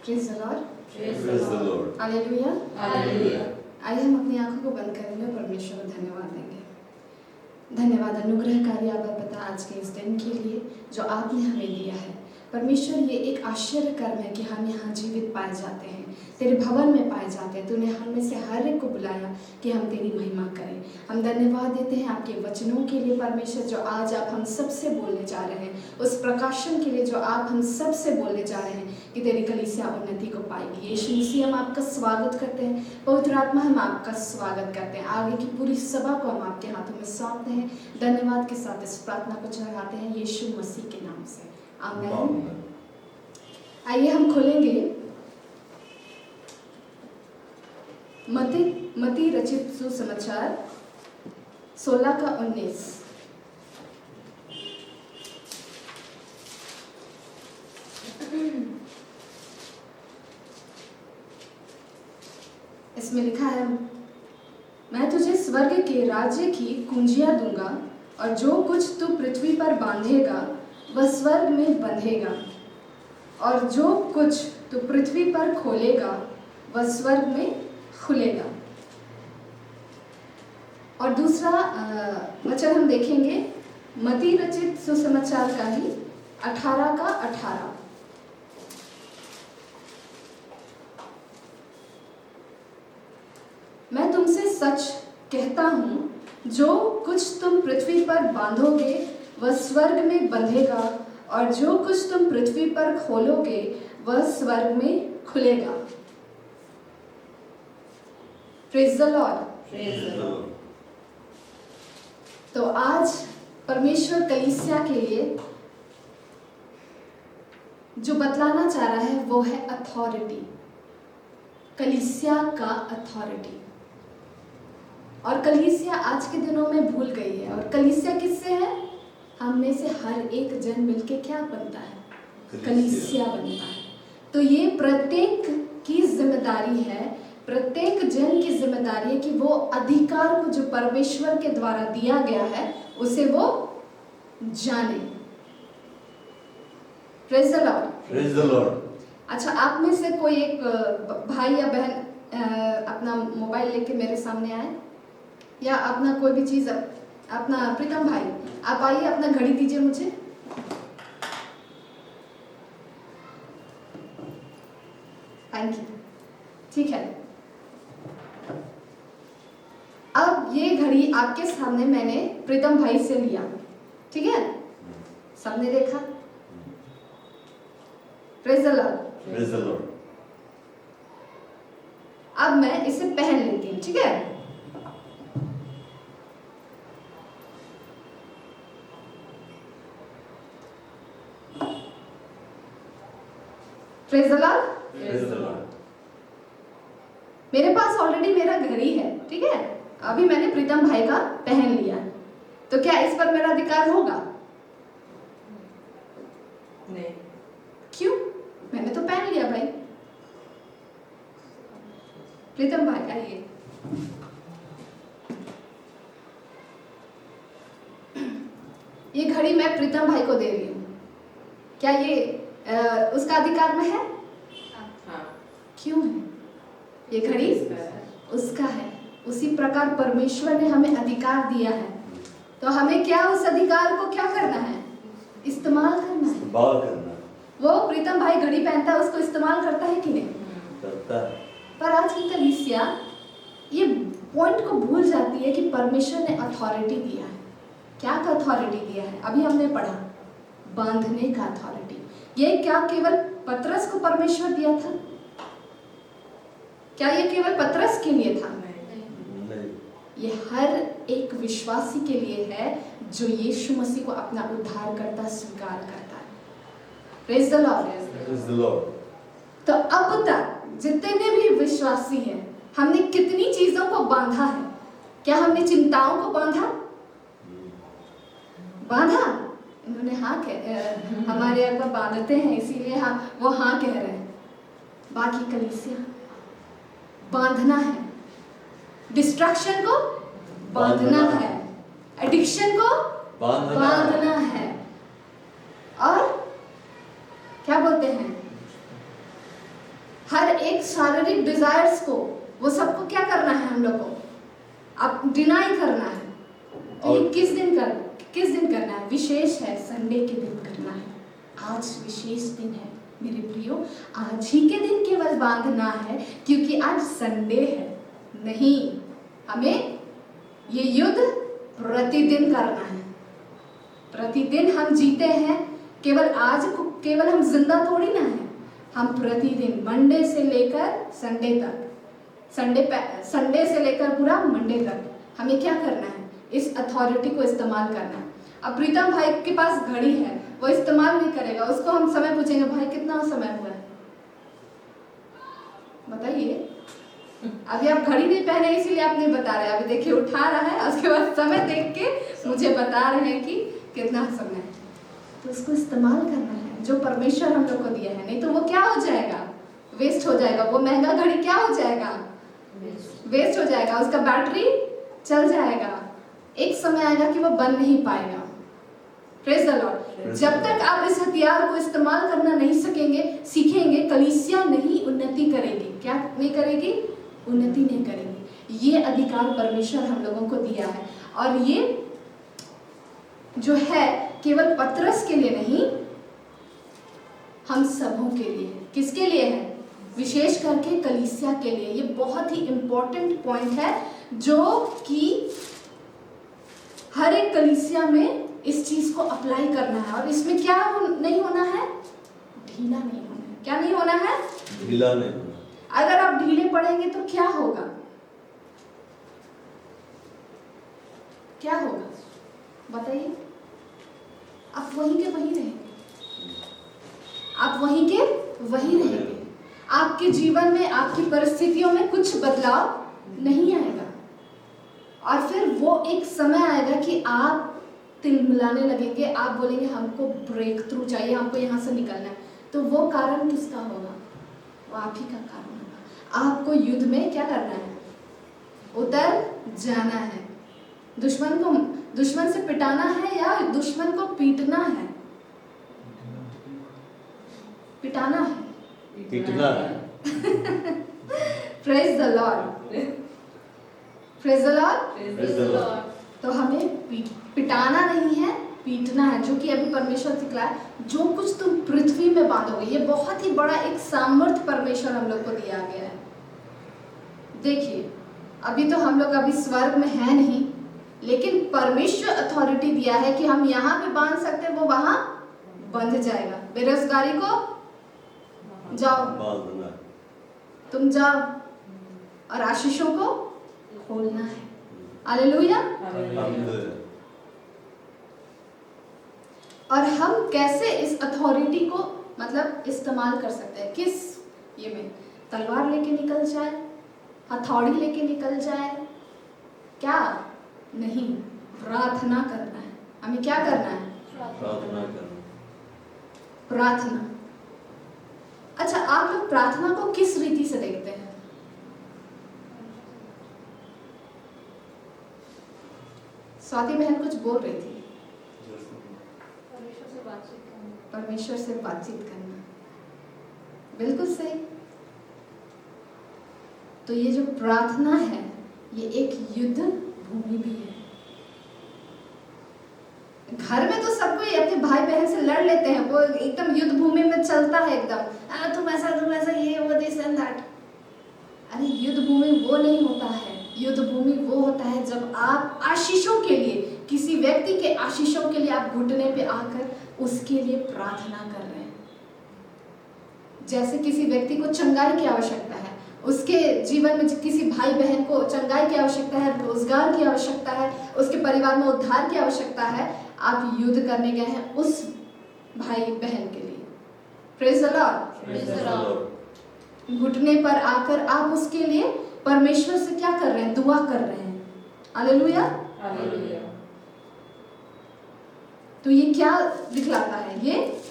Praise the Lord. Praise the Lord. Hallelujah. Hallelujah. आइए हम अपनी आंखों को बंद करेंगे और परमेश्वर को धन्यवाद देंगे। धन्यवाद अनुग्रहकारी आबा पिता आज के इस दिन के लिए जो आपने हमें दिया है। परमेश्वर ये एक आश्चर्य कर्म है कि हम यहाँ जीवित पाए जाते हैं, तेरे भवन में पाए जाते हैं। तूने हम में से हर एक को बुलाया कि हम तेरी महिमा करें। हम धन्यवाद देते हैं आपके वचनों के लिए परमेश्वर, जो आज आप हम सबसे बोलने जा रहे हैं, उस प्रकाशन के लिए जो आप हम सबसे बोलने जा रहे हैं कि तेरी कलीसिया उन्नति को पाएगी। यीशु मसीह हम आपका स्वागत करते हैं, पवित्र आत्मा हम आपका स्वागत करते हैं। आगे की पूरी सभा को हम आपके हाथों में सौंपते हैं, धन्यवाद के साथ इस प्रार्थना को चढ़ाते हैं यीशु मसीह के नाम से, आमीन। आइए हम खोलेंगे मती रचित सुसमाचार 16 का 19। इसमें लिखा है, मैं तुझे स्वर्ग के राज्य की कुंजियां दूंगा और जो कुछ तू पृथ्वी पर बांधेगा वह स्वर्ग में बंधेगा, और जो कुछ तू पृथ्वी पर खोलेगा वह स्वर्ग में खुलेगा। और दूसरा वचन हम देखेंगे मती रचित सुसमाचार का ही 18 का 18। मैं तुमसे सच कहता हूँ, जो कुछ तुम पृथ्वी पर बांधोगे वह स्वर्ग में बंधेगा, और जो कुछ तुम पृथ्वी पर खोलोगे वह स्वर्ग में खुलेगा। Praise the Lord. तो आज परमेश्वर कलीसिया के लिए जो बतलाना चाह रहा है वो है अथॉरिटी, कलीसिया का अथॉरिटी। और कलीसिया आज के दिनों में भूल गई है। और कलीसिया किससे है? हम में से हर एक जन मिलके क्या बनता है? कलीसिया बनता है। तो ये प्रत्येक की जिम्मेदारी है, प्रत्येक जन की जिम्मेदारी है कि वो अधिकार को जो परमेश्वर के द्वारा दिया गया है उसे वो जाने। Praise the Lord. Praise the Lord. अच्छा, आप में से कोई एक भाई या बहन अपना मोबाइल लेके मेरे सामने आए, या अपना कोई भी चीज, अपना प्रीतम भाई आप आइए, अपना घड़ी दीजिए मुझे। Thank you. ठीक है, अब ये घड़ी आपके सामने मैंने प्रीतम भाई से लिया, ठीक है? सबने देखा? Praise the Lord. Praise the Lord. अब मैं इसे पहन लेती हूँ, ठीक है? Praise the Lord. Praise the Lord. मेरे पास ऑलरेडी मेरा घड़ी है, ठीक है? अभी मैंने प्रीतम भाई का पहन लिया, तो क्या इस पर मेरा अधिकार होगा? नहीं। क्यों? मैंने तो पहन लिया भाई। प्रीतम भाई आइए। ये घड़ी मैं प्रीतम भाई को दे रही हूँ, क्या ये उसका अधिकार में है? हाँ। क्यों है? ये घड़ी उसका है। उसी प्रकार परमेश्वर ने हमें अधिकार दिया है, तो हमें क्या उस अधिकार को क्या करना है? इस्तेमाल करना है। इस्तेमाल करना वो प्रीतम भाई घड़ी पहनता है, उसको इस्तेमाल करता है कि नहीं? करता है। पर आज की कलीसिया ये पॉइंट को भूल जाती है कि परमेश्वर ने अथॉरिटी दिया है। क्या का अथॉरिटी दिया है? अभी हमने पढ़ा, बांधने का अथॉरिटी। ये क्या केवल पतरस को परमेश्वर दिया था? क्या ये केवल पतरस के लिए था? नहीं। ये हर एक विश्वासी के लिए है जो यीशु मसीह को अपना उद्धारकर्ता स्वीकार करता है। Praise the Lord. Praise the Lord. तो अब तक जितने भी विश्वासी हैं, हमने कितनी चीजों को बांधा है? क्या हमने चिंताओं को बांधा? इन्होंने हाँ हमारे अगर बांधते हैं, इसीलिए वो हाँ कह रहे हैं। बाकी कलीसिया बांधना है, डिस्ट्रैक्शन को बांधना है, एडिक्शन को बांधना है, और क्या बोलते हैं, हर एक शारीरिक डिजायर्स को, वो सबको क्या करना है हम लोग को? अब डिनाई करना है। तो ये किस दिन करना है? विशेष है, संडे के दिन करना है। आज विशेष दिन है मेरे प्रियो, आज ही के दिन केवल बांधना है क्योंकि आज संडे है। नहीं, हमें ये युद्ध प्रतिदिन करना है। प्रतिदिन हम जीते हैं, केवल आज को केवल हम जिंदा थोड़ी ना है, हम प्रतिदिन मंडे से लेकर संडे तक, संडे से लेकर पूरा मंडे तक हमें क्या करना है? इस अथॉरिटी को इस्तेमाल करना है। अब प्रीतम भाई के पास घड़ी है, वो इस्तेमाल नहीं करेगा, उसको हम समय पूछेंगे, भाई कितना समय हुआ है बताइए। अभी आप घड़ी नहीं पहने इसीलिए आप नहीं बता रहे, अभी देखिए उठा रहा है, उसके बाद समय देख के मुझे बता रहे हैं कि कितना समय है। तो उसको इस्तेमाल करना है जो परमेश्वर हम लोग को दिया है, नहीं तो वो क्या हो जाएगा? वेस्ट हो जाएगा। वो महंगा घड़ी क्या हो जाएगा? वेस्ट हो जाएगा, उसका बैटरी चल जाएगा, एक समय आएगा कि वो बन नहीं पाएगा। Praise the Lord. जब तक आप इस हथियार को इस्तेमाल करना नहीं सीखेंगे, कलीसिया नहीं उन्नति करेगी। क्या नहीं करेगी? उन्नति नहीं करेगी। ये अधिकार परमेश्वर हम लोगों को दिया है, और ये जो है केवल पतरस के लिए नहीं, हम सबों के लिए। किसके लिए है? विशेष करके कलीसिया के लिए। ये बहुत ही इंपॉर्टेंट पॉइंट है जो कि हर एक कलीसिया में इस चीज को अप्लाई करना है। और इसमें क्या नहीं होना है? ढीला नहीं होना है। क्या नहीं होना है? ढीला नहीं होना। अगर आप ढीले पड़ेंगे तो क्या होगा? क्या होगा बताइए? आप वहीं के वहीं रहेंगे, आप वहीं के वहीं रहेंगे। आपके जीवन में, आपकी परिस्थितियों में कुछ बदलाव नहीं आएगा, और फिर वो एक समय आएगा कि आप तिलमिलाने लगेंगे, आप बोलेंगे हमको ब्रेक थ्रू चाहिए, हमको यहाँ से निकलना है। तो वो कारण किसका होगा? वो आप ही का कारण होगा। आपको युद्ध में क्या करना है? उतर जाना है। दुश्मन से पिटाना है या दुश्मन को पीटना है? पिटाना है, पीटना है। Praise the Lord, praise the Lord. Praise the Lord। तो हमें पिटाना नहीं है, पीटना है, जो कि अभी परमेश्वर सिखलाए। जो कुछ तुम पृथ्वी में बांधोगे, ये बहुत ही बड़ा एक सामर्थ्य परमेश्वर हम लोग को दिया गया है। देखिए, अभी तो हम लोग अभी स्वर्ग में है नहीं, लेकिन परमेश्वर अथॉरिटी दिया है कि हम यहाँ पे बांध सकते हैं, वो वहां बंध जाएगा। बेरोजगारी को जाओ, बांधना, तुम जाओ, और आशीषों को खोलना है। हालेलुया। और हम कैसे इस अथॉरिटी को मतलब इस्तेमाल कर सकते हैं? किस ये में? तलवार लेके निकल जाए, हथौड़ी लेके निकल जाए? क्या नहीं, प्रार्थना करना है। हमें क्या करना है? प्रार्थना करना। प्रार्थना। अच्छा, आप लोग प्रार्थना को किस रीति से देखते हैं? स्वाति बहन कुछ बोल रही थी। परमेश्वर से बातचीत करना, बिल्कुल सही। तो ये जो प्रार्थना है, ये एक युद्ध भूमि भी है। घर में तो सब कोई अपने भाई बहन से लड़ लेते हैं, वो एकदम युद्ध भूमि में चलता है एकदम, तुम ऐसा ये वो दिस एंड दैट। अरे युद्ध भूमि वो नहीं होता है। युद्ध भूमि वो होता है जब आप आशीषों के लिए, किसी व्यक्ति के आशीषों के लिए आप घुटने पे आकर उसके लिए प्रार्थना कर रहे हैं। जैसे किसी व्यक्ति को चंगाई की आवश्यकता है, उसके जीवन में किसी भाई बहन को चंगाई की आवश्यकता है, रोजगार की आवश्यकता है, उसके परिवार में उद्धार की आवश्यकता है, आप युद्ध करने गए हैं उस भाई बहन के लिए। Praise the Lord. घुटने पर आकर आप उसके लिए परमेश्वर से क्या कर रहे हैं? दुआ कर रहे हैं। हालेलुया। तो ये क्या दिखलाता है? ये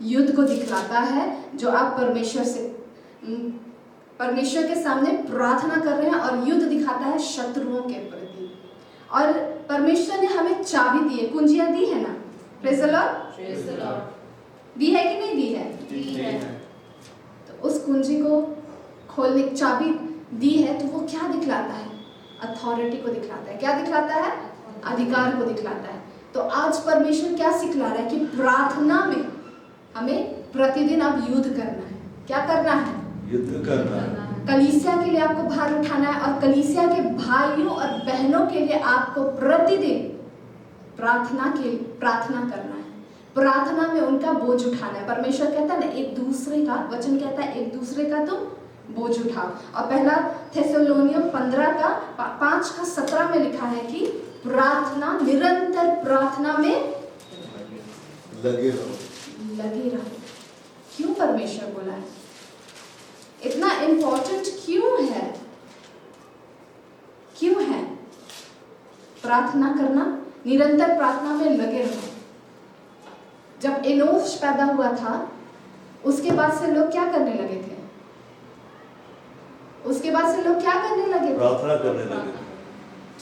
युद्ध को दिखलाता है जो आप परमेश्वर के सामने प्रार्थना कर रहे हैं, और युद्ध दिखाता है शत्रुओं के प्रति। और परमेश्वर ने हमें चाबी दी है, कुंजियां दी है ना। Praise the Lord. दी है कि नहीं दी है? दी है। तो उस कुंजी को खोलने की चाबी दी है तो वो क्या दिखलाता है? अथॉरिटी को दिखलाता है। क्या दिखलाता है? अधिकार को दिखलाता है। तो आज परमेश्वर क्या सिखला रहा है कि प्रार्थना में हमें प्रतिदिन अब युद्ध करना है। क्या करना है? युद्ध करना है। कलीसिया के लिए आपको भार उठाना है और कलीसिया के भाइयों और बहनों के लिए आपको प्रतिदिन प्रार्थना करना है। प्रार्थना में उनका बोझ उठाना है। परमेश्वर कहता है ना, एक दूसरे का वचन कहता है एक दूसरे का तुम बोझ उठाओ। और पहला थेसलोनियन 5:17 में लिखा है कि प्रार्थना, निरंतर प्रार्थना में लगे रहो। क्यों परमेश्वर बोला है? इतना इम्पोर्टेंट क्यों है? क्यों है प्रार्थना करना? निरंतर प्रार्थना में लगे रहो। जब एनोश पैदा हुआ था उसके बाद से लोग क्या करने लगे थे? उसके बाद से लोग क्या करने लगे थे? प्रार्थना करने लगे।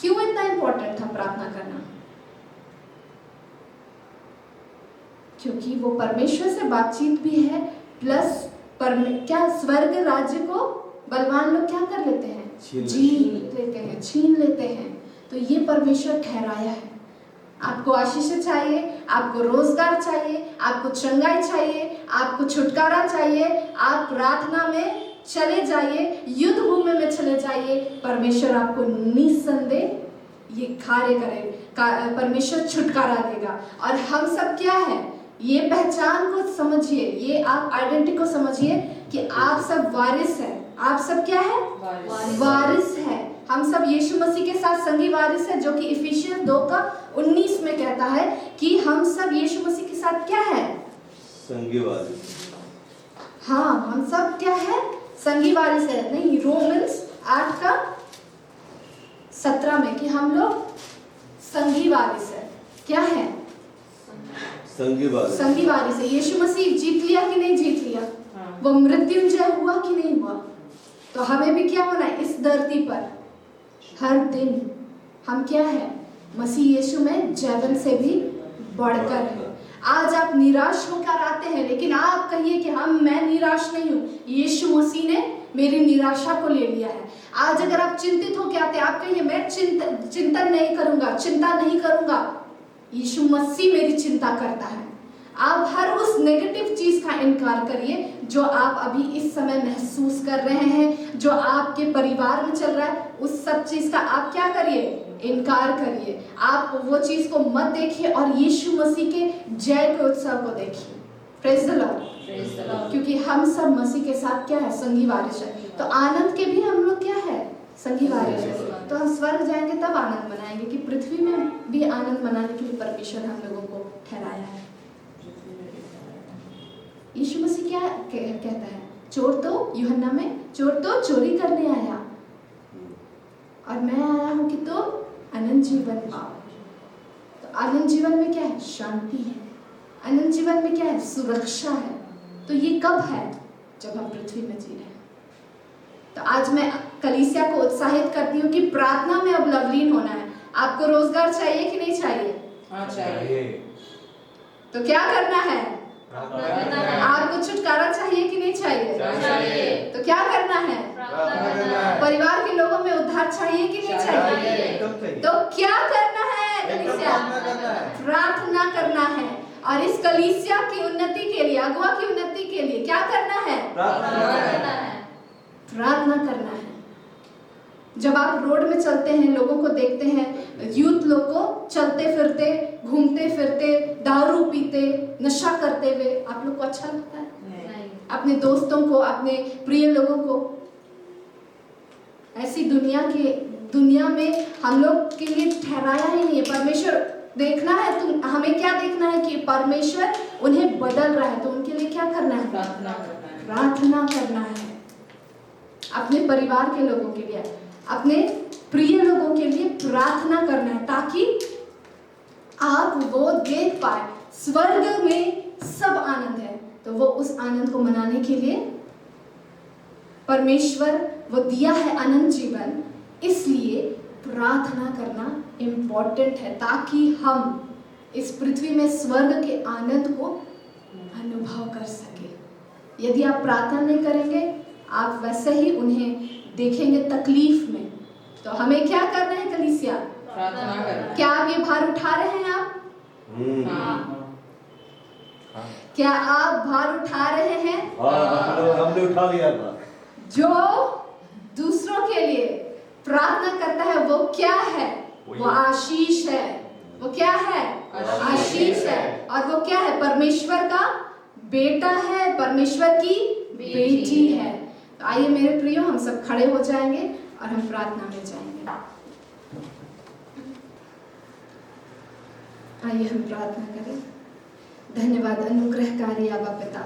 क्यों इतना इंपॉर्टेंट था प्रार्थना करना? क्योंकि वो परमेश्वर से बातचीत भी है, प्लस क्या स्वर्ग राज्य को बलवान लोग क्या कर लेते हैं? छीन लेते हैं। तो ये परमेश्वर ठहराया है। आपको आशीष चाहिए, आपको रोजगार चाहिए, आपको चंगाई चाहिए, आपको छुटकारा चाहिए, आप प्रार्थना में चले जाइए, युद्ध भूमि में चले जाइए, परमेश्वर आपको निस्संदेह ये कार्य करे, परमेश्वर छुटकारा देगा। और हम सब क्या है? ये पहचान को समझिए, ये आप आइडेंटिटी को समझिए कि आप सब वारिस हैं। आप सब क्या है? वारिस है। हम सब यीशु मसीह के साथ संगी वारिस है, जो कि इफिसियंस 2:19 में कहता है कि हम सब यीशु मसीह के साथ क्या है? संगी वारिस। हाँ, हम सब क्या है? संगी वारिस है। नहीं, रोमन्स 8:17 में कि हम लोग संगी वारिस है। क्या है? संगी वारिस है। यीशु मसीह जीत लिया कि नहीं जीत लिया? वो मृत्युंजय हुआ कि नहीं हुआ? तो हमें भी क्या होना है? इस धरती पर हर दिन हम क्या है? मसीह यीशु में जैवन से भी बढ़कर है। आज आप निराश होकर आते हैं, लेकिन आप कहिए कि मैं निराश नहीं हूँ, यीशु मसीह ने मेरी निराशा को ले लिया है। आज अगर आप चिंतित होकर आते हैं, आप कहिए मैं चिंतन नहीं करूंगा, चिंता नहीं करूंगा, यीशु मसीह मेरी चिंता करता है। आप हर उस नेगेटिव चीज का इनकार करिए जो आप अभी इस समय महसूस कर रहे हैं, जो आपके परिवार में चल रहा है, उस सब चीज का आप क्या करिए? इनकार करिए। आप वो चीज को मत देखिए और यीशु मसीह के जय के उत्सव को देखिए। Praise the Lord. क्योंकि हम सब मसीह के साथ क्या है? संगी वारिस है। तो आनंद के भी हम लोग क्या है? संगी वारिस है। तो हम स्वर्ग जाएंगे तब आनंद मनाएंगे कि पृथ्वी में भी आनंद मनाने के लिए परमेश्वर हम लोगों को ठहराया है। यीशु मसीह क्या कहता है? चोर तो यूहन्ना में, चोर तो चोरी करने आया और मैं आया हूं कि तो अनंत जीवन पाओ। तो अनंत जीवन में क्या है? शांति है। अनंत जीवन में क्या है? सुरक्षा है। तो ये कब है? जब हम पृथ्वी में जी रहे हैं। तो आज मैं कलीसिया को उत्साहित करती हूँ कि प्रार्थना में अब लवलीन होना है। आपको रोजगार चाहिए कि नहीं चाहिए? चाहिए। तो क्या करना है? आपको छुटकारा चाहिए कि नहीं चाहिए? तो क्या करना है? परिवार के लोगों में उद्धार चाहिए कि नहीं चाहिए? तो क्या करना है? कलीसिया प्रार्थना करना है। और इस कलीसिया की उन्नति के लिए, अगुआ की उन्नति के लिए क्या करना है? प्रार्थना करना है। जब आप रोड में चलते हैं, लोगों को देखते हैं, यूथ लोग को चलते फिरते, घूमते फिरते, दारू पीते, नशा करते हुए, आप लोग को अच्छा लगता है? नहीं। अपने दोस्तों को, अपने प्रिय लोगों को, ऐसी दुनिया में हम लोग के लिए ठहराया ही नहीं है। परमेश्वर देखना है, हमें क्या देखना है कि परमेश्वर उन्हें बदल रहा है, तो उनके लिए क्या करना है? प्रार्थना करना है। अपने परिवार के लोगों के लिए, अपने प्रिय लोगों के लिए प्रार्थना करना है, ताकि आप वो देख पाए। स्वर्ग में सब आनंद है, तो वो उस आनंद को मनाने के लिए परमेश्वर वो दिया है अनंत जीवन, इसलिए प्रार्थना करना इम्पोर्टेंट है, ताकि हम इस पृथ्वी में स्वर्ग के आनंद को अनुभव कर सके। यदि आप प्रार्थना नहीं करेंगे, आप वैसे ही उन्हें देखेंगे तकलीफ में। तो हमें क्या करना है कलीसिया? प्रार्थना करना। क्या आप ये भार उठा रहे हैं? आप क्या आप भार उठा रहे हैं? हमने उठा लिया था। जो दूसरों के लिए प्रार्थना करता है वो क्या है? वो आशीष है। वो क्या है? आशीष है। और वो क्या है? परमेश्वर का बेटा है, परमेश्वर की बेटी है। तो आइए मेरे प्रियो, हम सब खड़े हो जाएंगे और हम प्रार्थना में जाएंगे। आइए हम प्रार्थना करें। धन्यवाद अनुग्रहकारी आबा पिता,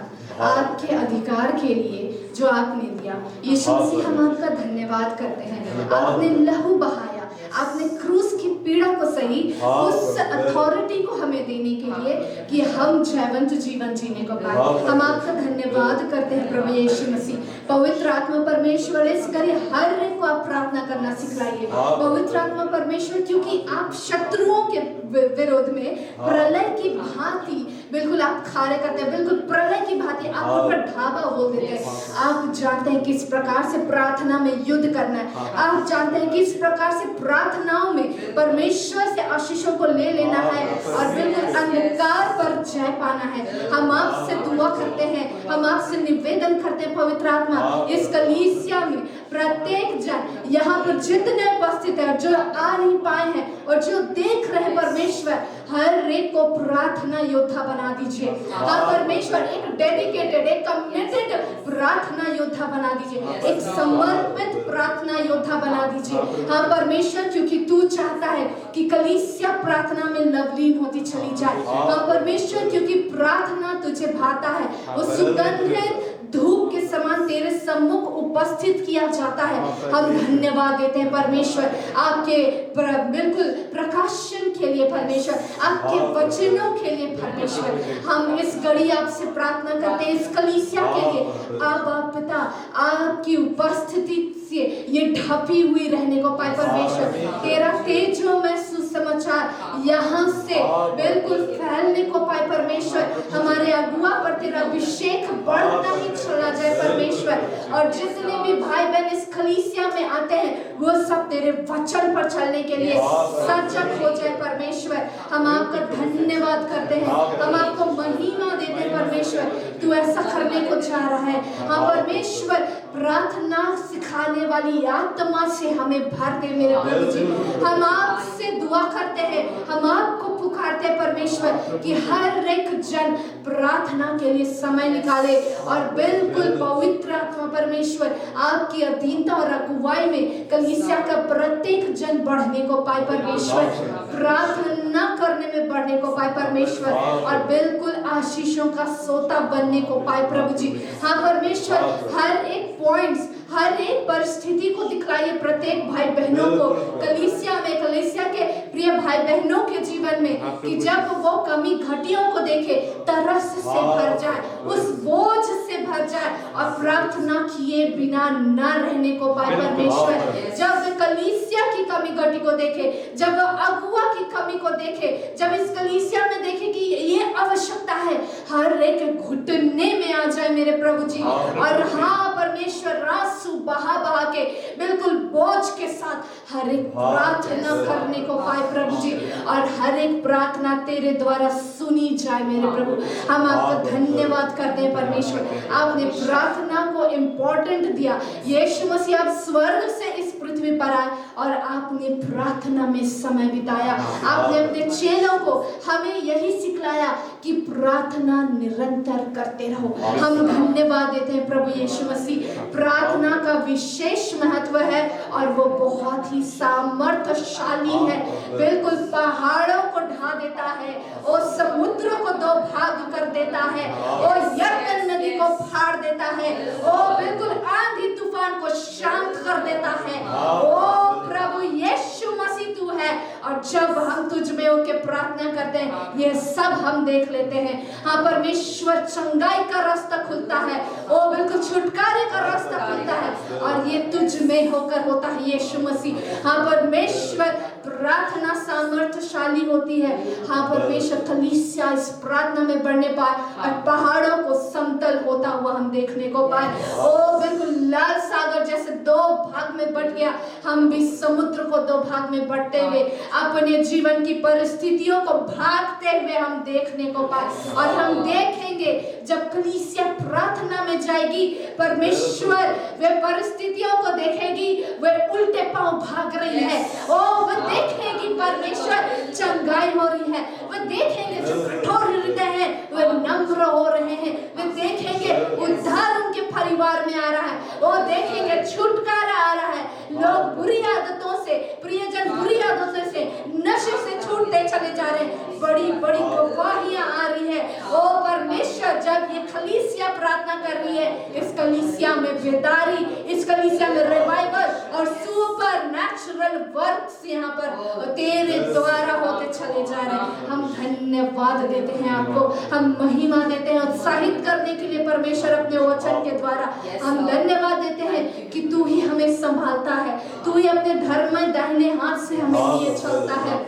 आपके अधिकार के लिए जो आपने दिया। यीशु मसीह, हम आपका धन्यवाद करते हैं। आपने लहू बहाया, आपने क्रूस की पीड़ा को सही उस अथॉरिटी को हमें देने के लिए कि हम जयवंत जीवन जीने को पाए। हम आपका धन्यवाद करते हैं प्रभु यीशु मसीह। पवित्र आत्मा परमेश्वर, इस घड़ी हर एक को आप प्रार्थना करना सिखलाइए पवित्र आत्मा परमेश्वर, क्योंकि आप शत्रुओं के विरोध में प्रलय की भांति बिल्कुल आप कार्य करते हैं। बिल्कुल प्रलय की भांति आप उन पर ढाबा बोल देते हैं। आप जानते हैं किस प्रकार से प्रार्थना में युद्ध करना है। आप जानते हैं किस प्रकार से प्रार्थनाओं में परमेश्वर से आशीषों को ले लेना है और बिल्कुल अंधकार पर जय पाना है। हम आपसे दुआ करते हैं, हम आपसे निवेदन करते हैं पवित्र आत्मा, इस कलीसिया में प्रत्येक जन यहाँ पर जितने उपस्थित है, जो आ नहीं पाए हैं और जो देख रहे हैं परमेश्वर, हर एक को प्रार्थना योद्धा बना दीजिए। हाँ परमेश्वर, एक डेडिकेटेड, एक कमिटेड प्रार्थना योद्धा बना दीजिए, एक समर्पित प्रार्थना योद्धा बना दीजिए। हाँ परमेश्वर, क्योंकि तू चाहता है कि कलीसिया प्रार्थना में लवलीन होती चली जाए। हाँ परमेश्वर, क्योंकि प्रार्थना तुझे भाता है, उस सुगंधित धूप के समान तेरे सम्मुख उपस्थित किया जाता है। हम धन्यवाद देते हैं परमेश्वर आपके बिल्कुल प्रकाशन के लिए परमेश्वर, आपके वचनों के लिए परमेश्वर। हम इस घड़ी आपसे प्रार्थना करते हैं इस कलीसिया के लिए। आप पिता, आपकी उपस्थिति से ये ढपी हुई रहने को पाए परमेश्वर। तेरा तेजोमय सुसमाचार यहाँ से बिल्कुल फैलने को पाए परमेश्वर। हमारे अगुआ पर तेरा अभिषेक बढ़ता ही चला जाए परमेश्वर। और जितने भी भाई बहन इस कलीसिया में आते हैं वो सब तेरे वचन पर चलने के लिए सजग हो जाए परमेश्वर। हम आपका धन्यवाद करते हैं, हम आपको महिमा देते हैं परमेश्वर। तू ऐसा करने को चाह रहा है। हाँ परमेश्वर, प्रार्थना सिखाने वाली आत्मा से हमें भर दे मेरे प्रभु जी। हम आपसे दुआ करते हैं, हम आपको पुकारते हैं परमेश्वर कि हर एक जन प्रार्थना के लिए समय निकाले और बिल्कुल पवित्र आत्मा परमेश्वर आपकी अधीनता और अगुवाई में कलीसिया का प्रत्येक जन बढ़ने को पाए परमेश्वर, प्रार्थना करने में बढ़ने को पाए परमेश्वर और बिल्कुल आशीषों का सोता बनने को पाए प्रभु जी। हाँ परमेश्वर, हर एक पॉइंट्स, हर एक परिस्थिति को दिखलाइए प्रत्येक भाई बहनों को कलीसिया में, कलीसिया के प्रिय भाई बहनों के जीवन में, कि जब वो कमी घटियों को देखे तरस से भर जाए, उस बोझ से भर जाए और प्रार्थना किए बिना न रहने को पाए परमेश्वर। जब कलीसिया की कमी घटी को देखे, जब अगुआ की कमी को देखे, जब इस कलीसिया में देखे कि ये आवश्यकता है, हर एक घुटने में आ जाए मेरे प्रभु जी। और हाँ परमेश्वर, आंसू बहा बहा के बिल्कुल बोझ के साथ हर एक प्रार्थना करने को पाए प्रभु जी और हर एक प्रार्थना तेरे द्वारा सुनी जाए मेरे प्रभु। हम आपका धन्यवाद करते हैं परमेश्वर, आपने प्रार्थना को इम्पोर्टेंट दिया। यीशु मसीह आप स्वर्ग से इस पृथ्वी पर आए और आपने प्रार्थना में समय बिताया। आपने अपने चेलों को हमें यही सिखलाया कि प्रार्थना निरंतर करते रहो। हम धन्यवाद देते हैं प्रभु यीशु मसीह। प्रार्थना का विशेष महत्व है और वो बहुत ही सामर्थ्यशाली है। बिल्कुल पहाड़ों को ढा देता है और समुद्र को दो भाग कर देता है और यरदन नदी को फाड़ देता है और बिल्कुल आंधी तूफान को शांत कर देता है। ओ प्रभु यीशु मसीह तू है। और जब हम तुझ में होके प्रार्थना करते हैं ये सब हम देख लेते हैं। हाँ परमेश्वर, चंगाई का रास्ता खुलता है, ओ बिल्कुल छुटकारे का रास्ता खुलता है और ये तुझ में होकर होता है यीशु मसीह। हाँ परमेश्वर, प्रार्थना सामर्थ्यशाली होती है। हाँ परमेश्वर, कलीसिया इस प्रार्थना में बढ़ने पाए और पहाड़ों को समतल होता हुआ हम देखने को पाए। ओ बिल्कुल लाल सागर जैसे दो भाग में बट गया, हम भी समुद्र को दो भाग में बटते हुए अपने जीवन की परिस्थितियों को भागते हुए हम देखने को पाए। और हम देखेंगे जब कलीसिया प्रार्थना में जाएगी, परमेश्वर वे परिस्थितियों को देखेगी, वे उल्टे पांव भाग रही है। ओ वे देखेगी परमेश्वर चंगाई हो रही है, वे देखेंगे जो कठोर हृदय हैं वे नम्र हो रहे हैं, वे देखेंगे उद्धार उनके परिवार में आ रहा है, वो देखेंगे छुटकारा आ रहा है, लोग बुरी आदतों से, प्रियजन बुरी आदतों से, नशे से छूटते चले जा रहे हैं। बड़ी बड़ी गवाहियां आ रही है। ओ परमेश्वर, जब ये कलीसिया प्रार्थना कर रही है, इस कलीसिया में बेदारी, इस कलीसिया में रिवाइवल और सुपर नेचुरल वर्क्स यहाँ पर तेरे द्वारा होते चले जा रहे हैं। हम धन्यवाद देते हैं आपको, हम महिमा देते हैं उत्साहित करने के लिए परमेश्वर अपने वचन के द्वारा। हम धन्यवाद देते हैं कि तू ही हमें संभालता है, तू ही अपने धर्म में दाहिने हाथ से हमें लिए चलता है।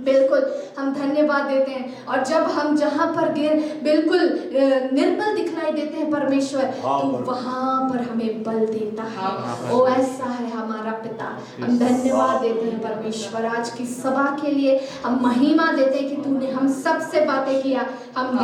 बिल्कुल हम धन्यवाद देते हैं। और जब हम जहाँ पर बिल्कुल निर्बल दिखलाई देते हैं परमेश्वर, तो वहाँ पर हमें बल देता है। ओ ऐसा है हमारा पिता। हम धन्यवाद देते हैं परमेश्वर आज की सभा के लिए। हम महिमा देते हैं कि तूने हम सबसे बातें किया। हम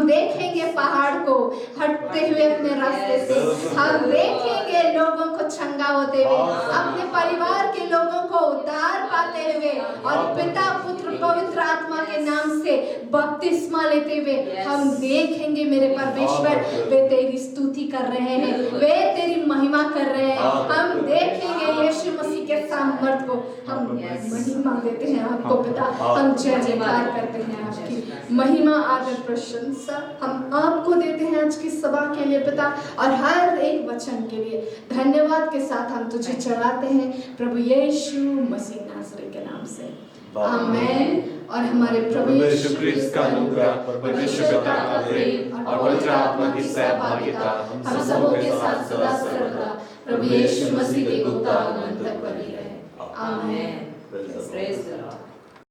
देखेंगे पहाड़ को हटते हुए अपने रास्ते से, हम देखेंगे लोगों को चंगा होते हुए, अपने परिवार के लोगों को उद्धार पाते हुए, और पिता पुत्र पवित्र आत्मा के नाम से बपतिस्मा लेते हुए हम देखेंगे मेरे परमेश्वर, वे तेरी स्तुति कर रहे हैं, वे तेरी महिमा कर रहे हैं। हम देखेंगे यीशु मसीह के सामर्थ को। हम महिमा देते हैं आपको पिता, हम जय जयकार करते हैं आपकी महिमा आदर प्रशंसा हम आपको देते हैं आज की सभा के लिए पिता, और हर एक वचन के लिए धन्यवाद के साथ हम तुझे चढ़ाते हैं प्रभु यीशु मसीह नासरी के नाम से, आमीन। और हमारे प्रभु यीशु क्रिस्त का अनुग्रह, परमेश्वर का प्रेम और पवित्र आत्मा की सहभागिता हम सबों के साथ सदा सर्वदा प्रभु यीशु मसीह के उद्धार तक बनी रहे। आमीन।